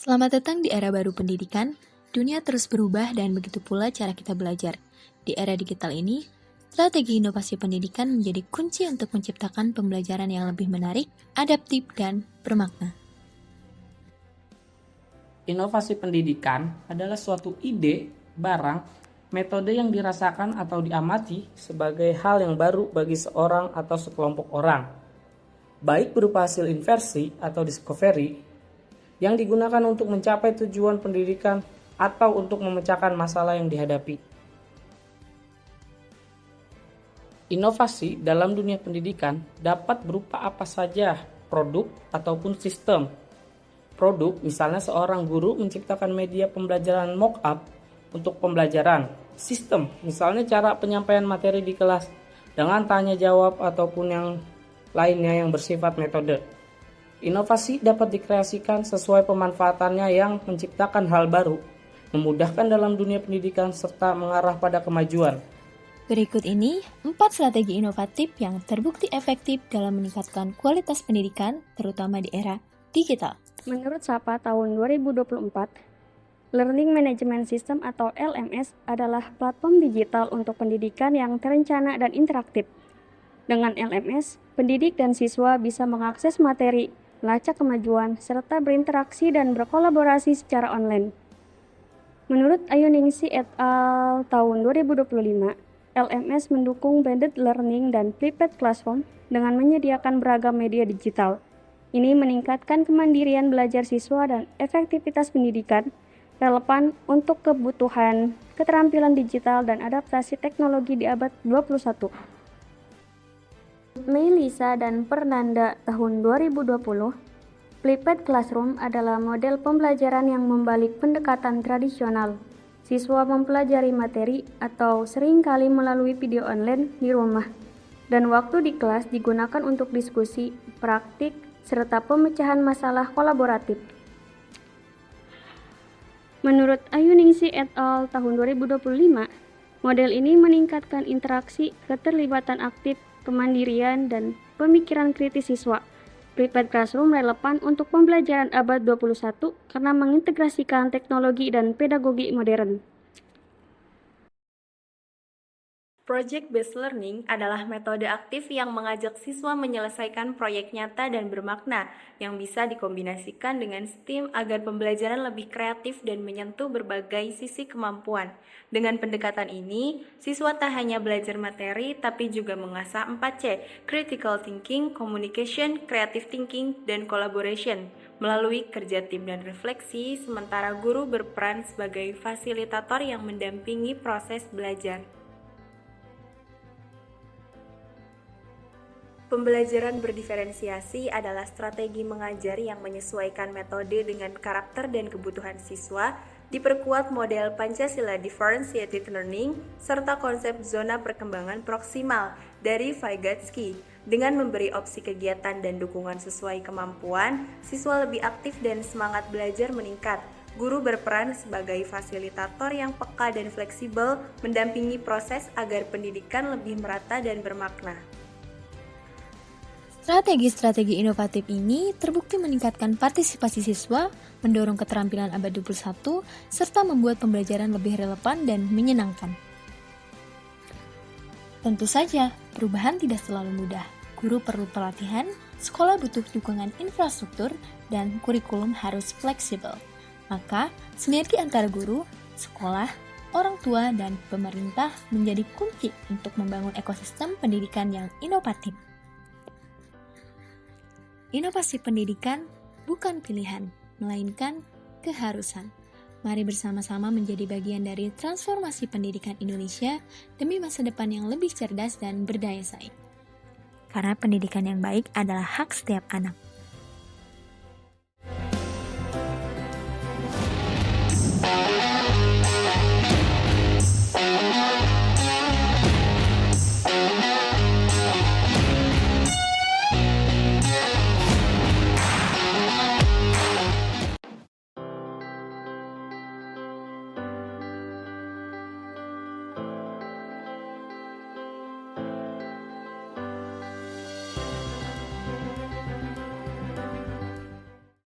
Selamat datang di era baru pendidikan. Dunia terus berubah dan begitu pula cara kita belajar. Di era digital ini, strategi inovasi pendidikan menjadi kunci untuk menciptakan pembelajaran yang lebih menarik, adaptif, dan bermakna. Inovasi pendidikan adalah suatu ide, barang, metode yang dirasakan atau diamati sebagai hal yang baru bagi seorang atau sekelompok orang, baik berupa hasil inversi atau discovery, yang digunakan untuk mencapai tujuan pendidikan atau untuk memecahkan masalah yang dihadapi. Inovasi dalam dunia pendidikan dapat berupa apa saja, produk ataupun sistem. Produk, misalnya seorang guru menciptakan media pembelajaran mock-up untuk pembelajaran. Sistem, misalnya cara penyampaian materi di kelas dengan tanya jawab ataupun yang lainnya yang bersifat metode. Inovasi dapat dikreasikan sesuai pemanfaatannya yang menciptakan hal baru, memudahkan dalam dunia pendidikan serta mengarah pada kemajuan. Berikut ini 4 strategi inovatif yang terbukti efektif dalam meningkatkan kualitas pendidikan, terutama di era digital. Menurut SAPA tahun 2024, Learning Management System atau LMS adalah platform digital untuk pendidikan yang terencana dan interaktif. Dengan LMS, pendidik dan siswa bisa mengakses materi, melacak kemajuan, serta berinteraksi dan berkolaborasi secara online. Menurut Ayuningsi et al. Tahun 2025, LMS mendukung blended learning dan flipped classroom dengan menyediakan beragam media digital. Ini meningkatkan kemandirian belajar siswa dan efektivitas pendidikan relevan untuk kebutuhan keterampilan digital dan adaptasi teknologi di abad 21. Melissa dan Fernanda tahun 2020, Flipped Classroom adalah model pembelajaran yang membalik pendekatan tradisional. Siswa mempelajari materi atau seringkali melalui video online di rumah, dan waktu di kelas digunakan untuk diskusi, praktik, serta pemecahan masalah kolaboratif. Menurut Ayuningsi et al. Tahun 2025, model ini meningkatkan interaksi, keterlibatan aktif, kemandirian, dan pemikiran kritis siswa. Flipped Classroom relevan untuk pembelajaran abad 21 karena mengintegrasikan teknologi dan pedagogi modern. Project-based learning adalah metode aktif yang mengajak siswa menyelesaikan proyek nyata dan bermakna yang bisa dikombinasikan dengan STEAM agar pembelajaran lebih kreatif dan menyentuh berbagai sisi kemampuan. Dengan pendekatan ini, siswa tak hanya belajar materi tapi juga mengasah 4C, critical thinking, communication, creative thinking, dan collaboration melalui kerja tim dan refleksi, sementara guru berperan sebagai fasilitator yang mendampingi proses belajar. Pembelajaran berdiferensiasi adalah strategi mengajar yang menyesuaikan metode dengan karakter dan kebutuhan siswa, diperkuat model Pancasila Differentiated Learning, serta konsep zona perkembangan proksimal dari Vygotsky. Dengan memberi opsi kegiatan dan dukungan sesuai kemampuan, siswa lebih aktif dan semangat belajar meningkat. Guru berperan sebagai fasilitator yang peka dan fleksibel, mendampingi proses agar pendidikan lebih merata dan bermakna. Strategi-strategi inovatif ini terbukti meningkatkan partisipasi siswa, mendorong keterampilan abad 21, serta membuat pembelajaran lebih relevan dan menyenangkan. Tentu saja, perubahan tidak selalu mudah. Guru perlu pelatihan, sekolah butuh dukungan infrastruktur, dan kurikulum harus fleksibel. Maka, sinergi antara guru, sekolah, orang tua, dan pemerintah menjadi kunci untuk membangun ekosistem pendidikan yang inovatif. Inovasi pendidikan bukan pilihan, melainkan keharusan. Mari bersama-sama menjadi bagian dari transformasi pendidikan Indonesia demi masa depan yang lebih cerdas dan berdaya saing. Karena pendidikan yang baik adalah hak setiap anak.